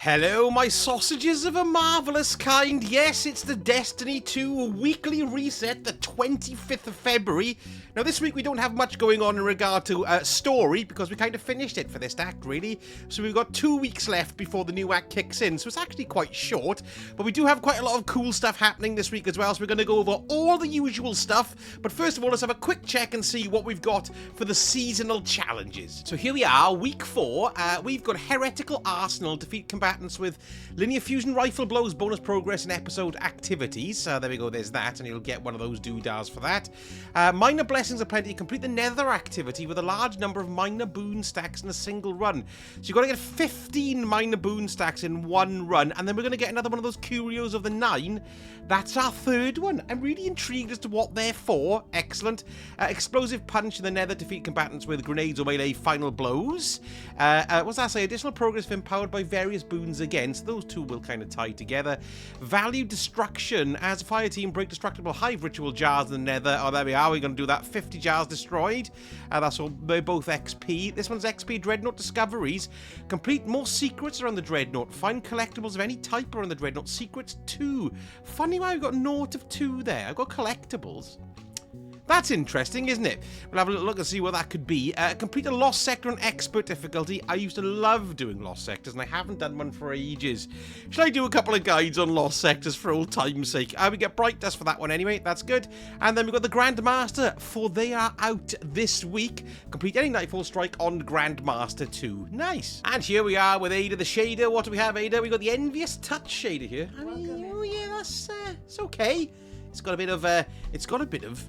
Hello, my sausages of a marvellous kind. Yes, it's the Destiny 2 weekly reset, the 25th of February. Now, this week we don't have much going on in regard to story, because we kind of finished it for this act, really. So we've got 2 weeks left before the new act kicks in, so it's actually quite short. But we do have quite a lot of cool stuff happening this week as well, so we're going to go over all the usual stuff. But first of all, let's have a quick check and see what we've got for the seasonal challenges. So here we are, week 4. We've got Heretical Arsenal, defeat combatants with linear fusion rifle blows, bonus progress, and episode activities. There we go, there's that, and you'll get one of those doodahs for that. Minor blessings aplenty, complete the nether activity with a large number of minor boon stacks in a single run. So you've got to get 15 minor boon stacks in one run, and then we're going to get another one of those curios of the 9. That's our third one. I'm really intrigued as to what they're for. Excellent. Explosive punch in the nether, defeat combatants with grenades or melee final blows. What's that say? Additional progress if empowered by various boons again, so those two will kind of tie together. Value destruction, as a fire team break destructible hive ritual jars in the nether. Oh, there we are, we're going to do that. 50 jars destroyed. That's all, they're both XP. This one's XP Dreadnought discoveries. Complete more secrets around the Dreadnought. Find collectibles of any type around the Dreadnought. Secrets 2. Funny why I've got naught of 2 there. I've got collectibles. That's interesting, isn't it? We'll have a little look and see what that could be. Complete a Lost Sector on Expert difficulty. I used to love doing Lost Sectors, and I haven't done one for ages. Should I do a couple of guides on Lost Sectors for old time's sake? We get Bright Dust for that one anyway. That's good. And then we've got the Grandmaster, for they are out this week. Complete any Nightfall strike on Grandmaster 2. Nice. And here we are with Ada the Shader. What do we have, Ada? We've got the Envious Touch Shader here. I mean, oh yeah, that's it's okay. It's got a bit of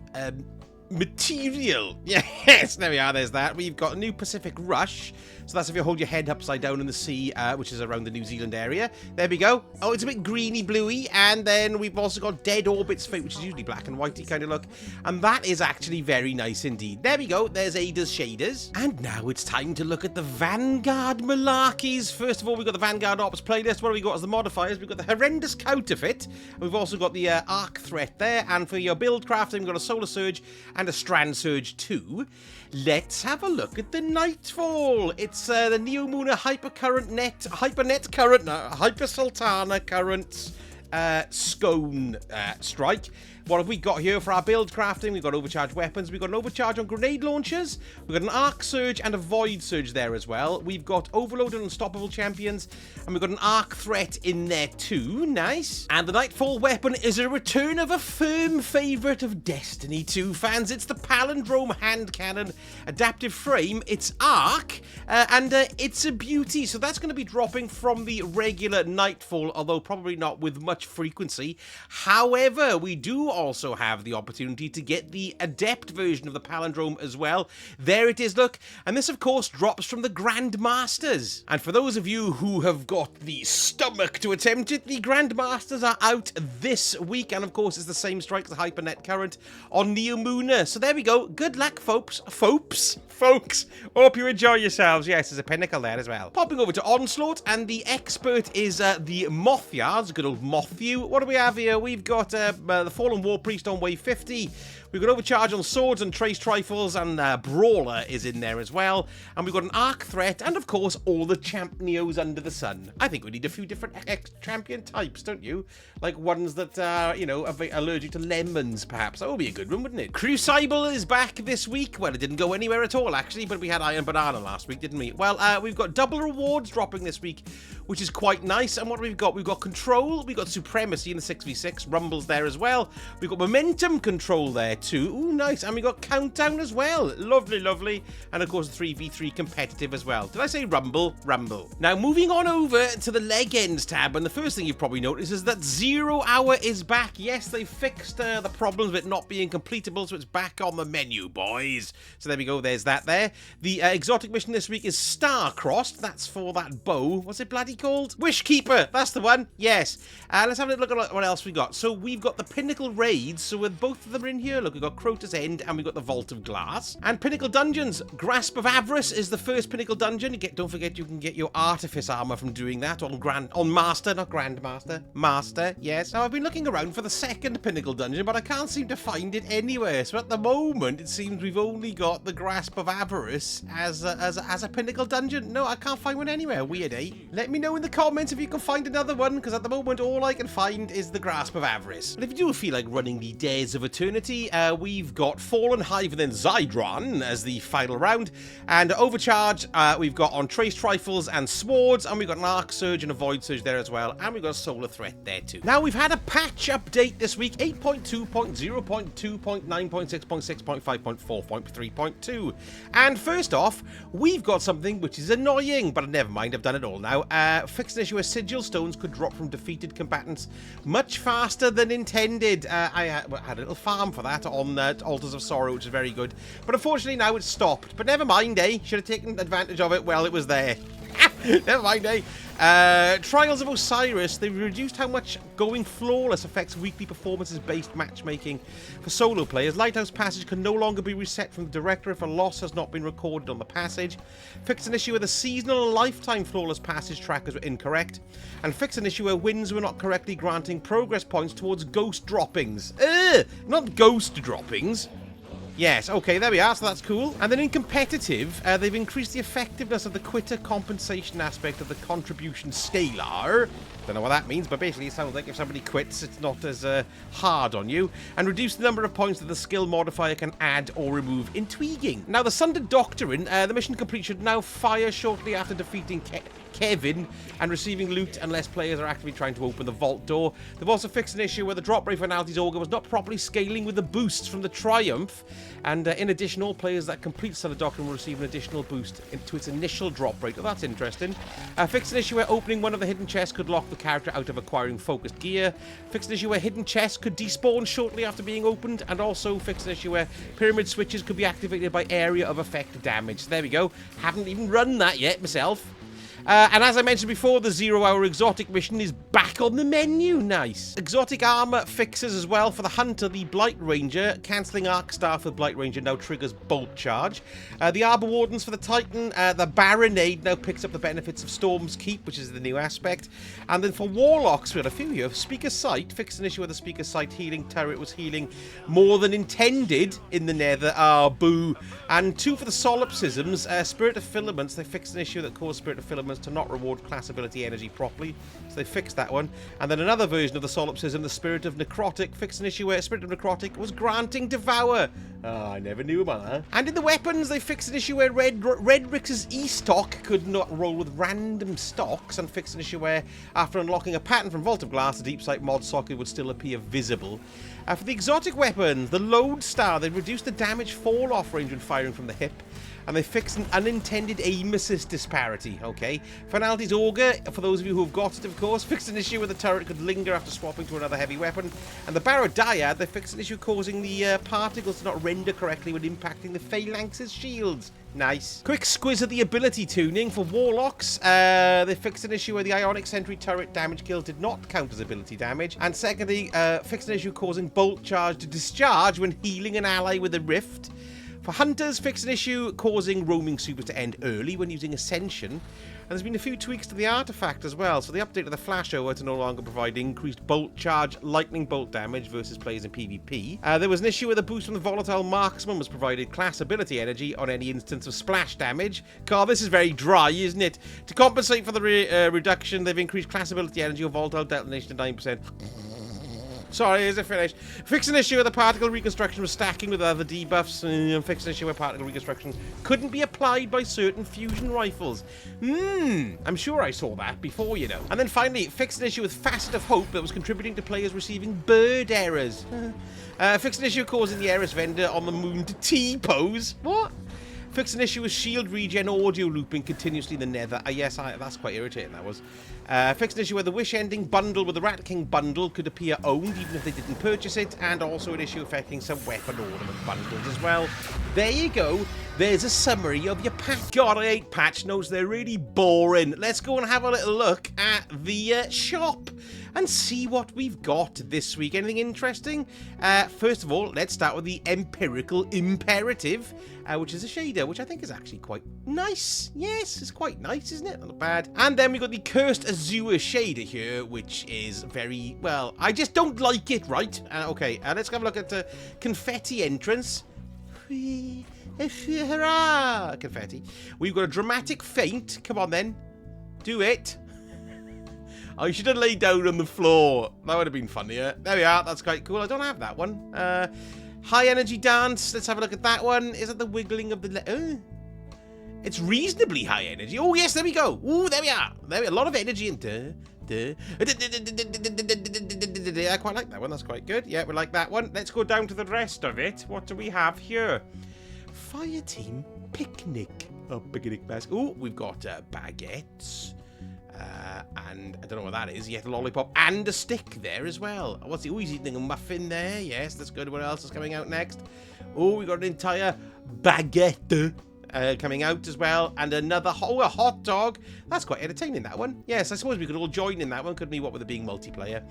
material. Yes, there we are, there's that. We've got a new Pacific Rush. So that's if you hold your head upside down in the sea, which is around the New Zealand area. There we go. Oh, it's a bit greeny bluey. And then we've also got Dead Orbit's Fate, which is usually black and whitey kind of look. And that is actually very nice indeed. There we go. There's Ada's shaders. And now it's time to look at the Vanguard malarkeys. First of all, we've got the Vanguard Ops playlist. What have we got as the modifiers? We've got the Horrendous Counterfeit. We've also got the Arc Threat there. And for your build crafting, we've got a Solar Surge and a Strand Surge 2. Let's have a look at the Nightfall. It's the Neomuna Hypernet Current, Hyper Sultana Current Scone Strike. What have we got here for our build crafting? We've got overcharged weapons. We've got an overcharge on grenade launchers. We've got an arc surge and a void surge there as well. We've got overload and unstoppable champions. And we've got an arc threat in there too. Nice. And the Nightfall weapon is a return of a firm favourite of Destiny 2 fans. It's the Palindrome hand cannon adaptive frame. It's arc and it's a beauty. So that's going to be dropping from the regular Nightfall, although probably not with much frequency. However, we do also have the opportunity to get the adept version of the palindrome as well. There it is, look. And this, of course, drops from the Grandmasters. And for those of you who have got the stomach to attempt it, the Grandmasters are out this week. And, of course, it's the same strike as the Hypernet Current on Neomuna. So there we go. Good luck, folks. Folks. Hope you enjoy yourselves. Yes, there's a pinnacle there as well. Popping over to Onslaught, and the expert is the Moth Yards. Good old Moth View. What do we have here? We've got the Fallen War Priest on wave 50. We've got overcharge on swords and trace trifles, and Brawler is in there as well. And we've got an arc threat, and of course, all the champ neos under the sun. I think we need a few different champion types, don't you? Like ones that are, you know, allergic to lemons, perhaps. That would be a good one, wouldn't it? Crucible is back this week. Well, it didn't go anywhere at all, actually, but we had Iron Banana last week, didn't we? Well, we've got double rewards dropping this week, which is quite nice. And what have we got? We've got Control, we've got Supremacy in the 6v6, Rumbles there as well. We've got Momentum Control there too. Ooh, nice. And we got Countdown as well. Lovely, lovely. And of course, 3v3 competitive as well. Did I say Rumble? Rumble. Now, moving on over to the Leg Ends tab, and the first thing you've probably noticed is that 0 Hour is back. Yes, they fixed the problems with it not being completable, so it's back on the menu, boys. So there we go. There's that there. The exotic mission this week is Star-Crossed. That's for that bow. What's it bloody called? Wishkeeper. That's the one. Yes. Let's have a look at what else we got. So we've got the Pinnacle raids, so with both of them are in here. Look, we've got Crota's End and we've got the Vault of Glass. And Pinnacle Dungeons. Grasp of Avarice is the first Pinnacle Dungeon. Don't forget you can get your Artifice armor from doing that on Master, not Grandmaster. Master, yes. Now, I've been looking around for the second Pinnacle Dungeon, but I can't seem to find it anywhere. So at the moment, it seems we've only got the Grasp of Avarice as a Pinnacle Dungeon. No, I can't find one anywhere. Weird, eh? Let me know in the comments if you can find another one, because at the moment, all I can find is the Grasp of Avarice. And if you do feel like running the Days of Eternity, we've got Fallen, Hive, and then Zydron as the final round. And Overcharge, we've got on Trace Trifles and Swords, and we've got an Arc Surge and a Void Surge there as well, and we've got a Solar Threat there too. Now, we've had a patch update this week, 8.2.0.2.9.6.6.5.4.3.2. And first off, we've got something which is annoying, but never mind, I've done it all now. Fixed an issue where Sigil Stones could drop from defeated combatants much faster than intended. I had a little farm for that on Altars of Sorrow, which is very good. But unfortunately, now it's stopped. But never mind, eh? Should have taken advantage of it while it was there. Never mind, eh? Trials of Osiris, they've reduced how much going flawless affects weekly performances-based matchmaking. For solo players, Lighthouse Passage can no longer be reset from the director if a loss has not been recorded on the passage. Fixed an issue where the seasonal and lifetime flawless passage trackers were incorrect. And fixed an issue where wins were not correctly granting progress points towards ghost droppings. Not ghost droppings. Yes, okay, there we are, so that's cool. And then in competitive, they've increased the effectiveness of the quitter compensation aspect of the contribution scalar. Don't know what that means, but basically it sounds like if somebody quits, it's not as hard on you. And reduce the number of points that the skill modifier can add or remove intriguing. Now, the Sundered Doctrine, the mission complete should now fire shortly after defeating Kevin and receiving loot unless players are actively trying to open the vault door. They've also fixed an issue where the drop rate for Analyti's Augur was not properly scaling with the boosts from the Triumph. And in addition, all players that complete Sundered Doctrine will receive an additional boost to its initial drop rate. Oh, that's interesting. Fixed an issue where opening one of the hidden chests could lock the character out of acquiring focused gear. Fixed an issue where hidden chests could despawn shortly after being opened. And also fixed an issue where pyramid switches could be activated by area of effect damage. There we go. Haven't even run that yet myself. And as I mentioned before, the 0-hour exotic mission is back on the menu. Nice. Exotic armor fixes as well for the Hunter, the Blight Ranger. Cancelling Arc Staff with Blight Ranger now triggers Bolt Charge. The Arbor Wardens for the Titan. The Baronade now picks up the benefits of Storm's Keep, which is the new aspect. And then for Warlocks, we had a few here. Speaker Sight fixed an issue where the Speaker Sight healing turret was healing more than intended in the Nether. Ah, boo. And 2 for the Solipsisms. Spirit of Filaments, they fixed an issue that caused Spirit of Filaments to not reward class ability energy properly, so they fixed that one. And then another version of the solipsism, the Spirit of Necrotic, fixed an issue where Spirit of Necrotic was granting Devour. I never knew about that. And in the weapons, they fixed an issue where Redrix's E-Stock could not roll with random stocks, and fixed an issue where, after unlocking a pattern from Vault of Glass, the Deep Sight mod socket would still appear visible. For the exotic weapons, the Lodestar, they reduced the damage fall-off range when firing from the hip. And they fixed an unintended aim assist disparity, okay? Finality's Augur, for those of you who have got it, of course, fixed an issue where the turret could linger after swapping to another heavy weapon. And the Barrow Dyad, they fixed an issue causing the particles to not render correctly when impacting the Phalanx's shields. Nice. Quick squiz at the ability tuning for Warlocks. They fixed an issue where the Ionic Sentry turret damage kills did not count as ability damage. And secondly, fixed an issue causing Bolt Charge to discharge when healing an ally with a Rift. For Hunters, fixed an issue causing roaming supers to end early when using Ascension. And there's been a few tweaks to the artifact as well. So they updated the flashover to no longer provide increased bolt charge, lightning bolt damage versus players in PvP. There was an issue where the boost from the volatile marksman was provided class ability energy on any instance of splash damage. God, this is very dry, isn't it? To compensate for the reduction, they've increased class ability energy on volatile detonation to 9%. Sorry, is it finished? Fixed an issue where the particle reconstruction was stacking with other debuffs. Fixed an issue where particle reconstruction couldn't be applied by certain fusion rifles. I'm sure I saw that before, you know. And then finally, fixed an issue with Facet of Hope that was contributing to players receiving bird errors. Fixed an issue causing the Eris vendor on the moon to T-pose. What? Fixed an issue with shield regen audio looping continuously in the Nether. Yes, that's quite irritating, that was. Fixed an issue where the Wish Ending bundle with the Rat King bundle could appear owned even if they didn't purchase it, and also an issue affecting some weapon ornament bundles as well. There you go. There's a summary of your patch. God, I hate patch notes. They're really boring. Let's go and have a little look at the shop. and see what we've got this week. Anything interesting? First of all, let's start with the Empirical Imperative, which is a shader, which I think is actually quite nice. Yes, it's quite nice, isn't it? Not bad. And then we've got the Cursed Azure shader here, which is very, well, I just don't like it, right? Okay, let's have a look at the Confetti entrance. Hurrah! Confetti. We've got a Dramatic Feint. Come on, then. Do it. I should have laid down on the floor. That would have been funnier. There we are. That's quite cool. I don't have that one. High Energy Dance. Let's have a look at that one. Is that the wiggling of the... It's reasonably high energy. Oh, yes, there we go. Oh, there we are. There we are. A lot of energy in... I quite like that one. That's quite good. Yeah, we like that one. Let's go down to the rest of it. What do we have here? Fire Team Picnic. Oh, picnic basket. Oh, we've got baguettes. And I don't know what that is. Yet a lollipop and a stick there as well. What's he? Oh, he's eating a muffin there. Yes, that's good. What else is coming out next? Oh, we got an entire baguette coming out as well. And another a hot dog. That's quite entertaining, that one. Yes, I suppose we could all join in that one, couldn't we? What with it being multiplayer.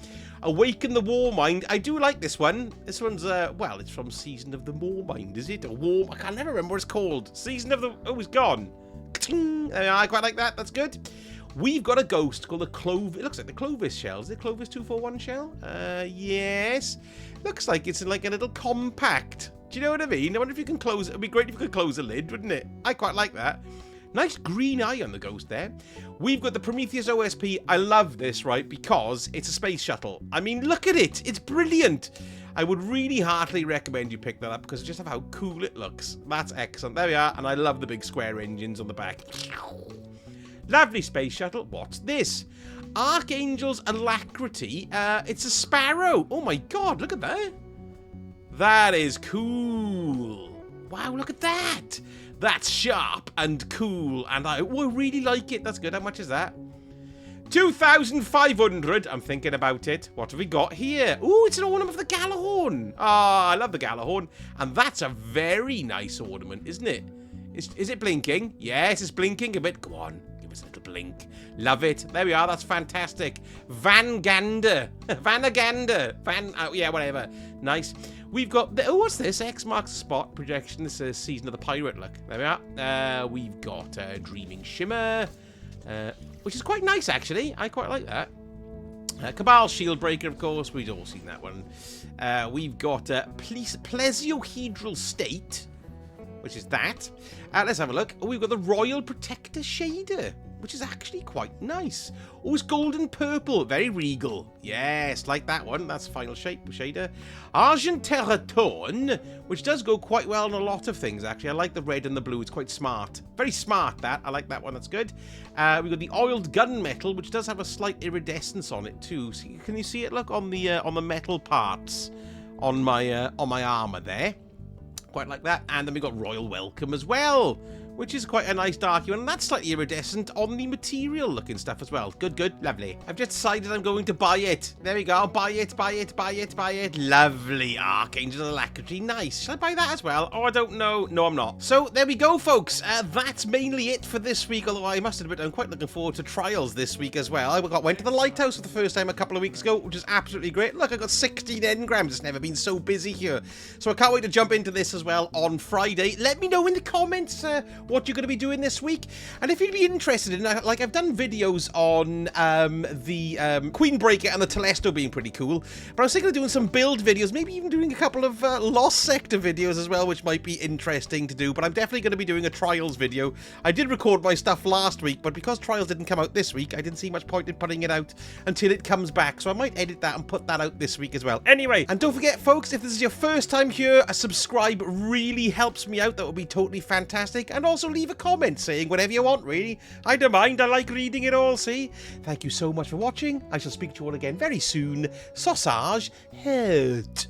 Awaken the Warmind. I do like this one. This one's, well, it's from Season of the Warmind, is it? I can't never remember what it's called. Season of the... Oh, it's gone. I quite like that. That's good. We've got a ghost called the Clovis. It looks like the Clovis shell. Is it Clovis 241 shell? Yes. Looks like it's like a little compact. Do you know what I mean? I wonder if you can close it. It'd be great if you could close the lid, wouldn't it? I quite like that. Nice green eye on the ghost there. We've got the Prometheus OSP. I love this, right? Because it's a space shuttle. I mean, look at it. It's brilliant. I would really heartily recommend you pick that up because just of how cool it looks. That's excellent. There we are. And I love the big square engines on the back. Lovely space shuttle. What's this? Archangel's Alacrity. It's a sparrow. Oh my god, look at that. That is cool. Wow, look at that. That's sharp and cool. And I really like it. That's good. How much is that? 2,500. I'm thinking about it. What have we got here? Ooh, it's an ornament of the Gallahorn. I love the Gallahorn. And that's a very nice ornament, isn't it? Is it blinking? Yes, it's blinking a bit. Go on. Give us a little blink. Love it. There we are. That's fantastic. Vanguard. Yeah, whatever. Nice. We've got... what's this? X marks the spot. Projection. This is Season of the Pirate. Look. There we are. We've got Dreaming Shimmer. Which is quite nice, actually. I quite like that. Cabal Shield Breaker, of course. We've all seen that one. We've got Plesiohedral State, which is that. Let's have a look. Oh, we've got the Royal Protector Shader, which is actually quite nice. Oh, it's golden purple. Very regal. Yes, like that one. That's final shape shader. Argent Terraton, which does go quite well on a lot of things, actually. I like the red and the blue. It's quite smart. Very smart, that. I like that one. That's good. We've got the Oiled Gunmetal, which does have a slight iridescence on it, too. So can you see it? Look, on the metal parts on my armor there. Quite like that. And then we've got Royal Welcome as well, which is quite a nice dark one. And that's slightly iridescent on the material looking stuff as well. Good, good. Lovely. I've just decided I'm going to buy it. There we go. Buy it, buy it, buy it, buy it. Lovely. Archangel Alacrity. Nice. Should I buy that as well? Oh, I don't know. No, I'm not. So there we go, folks. That's mainly it for this week. Although I must admit, I'm quite looking forward to trials this week as well. I went to the Lighthouse for the first time a couple of weeks ago, which is absolutely great. Look, I got 16 engrams. It's never been so busy here. So I can't wait to jump into this as well on Friday. Let me know in the comments what you're going to be doing this week, and if you'd be interested in, like, I've done videos on the Queen Breaker and the Telesto being pretty cool, but I was thinking of doing some build videos, maybe even doing a couple of Lost Sector videos as well, which might be interesting to do. But I'm definitely going to be doing a Trials video. I did record my stuff last week, but because Trials didn't come out this week, I didn't see much point in putting it out until it comes back, so I might edit that and put that out this week as well. Anyway, and don't forget, folks, if this is your first time here, a subscribe really helps me out. That would be totally fantastic. And also leave a comment saying whatever you want, really. I don't mind. I like reading it all, see? Thank you so much for watching. I shall speak to you all again very soon. Sausage Head.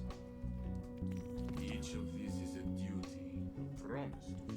Each of these is a duty, promised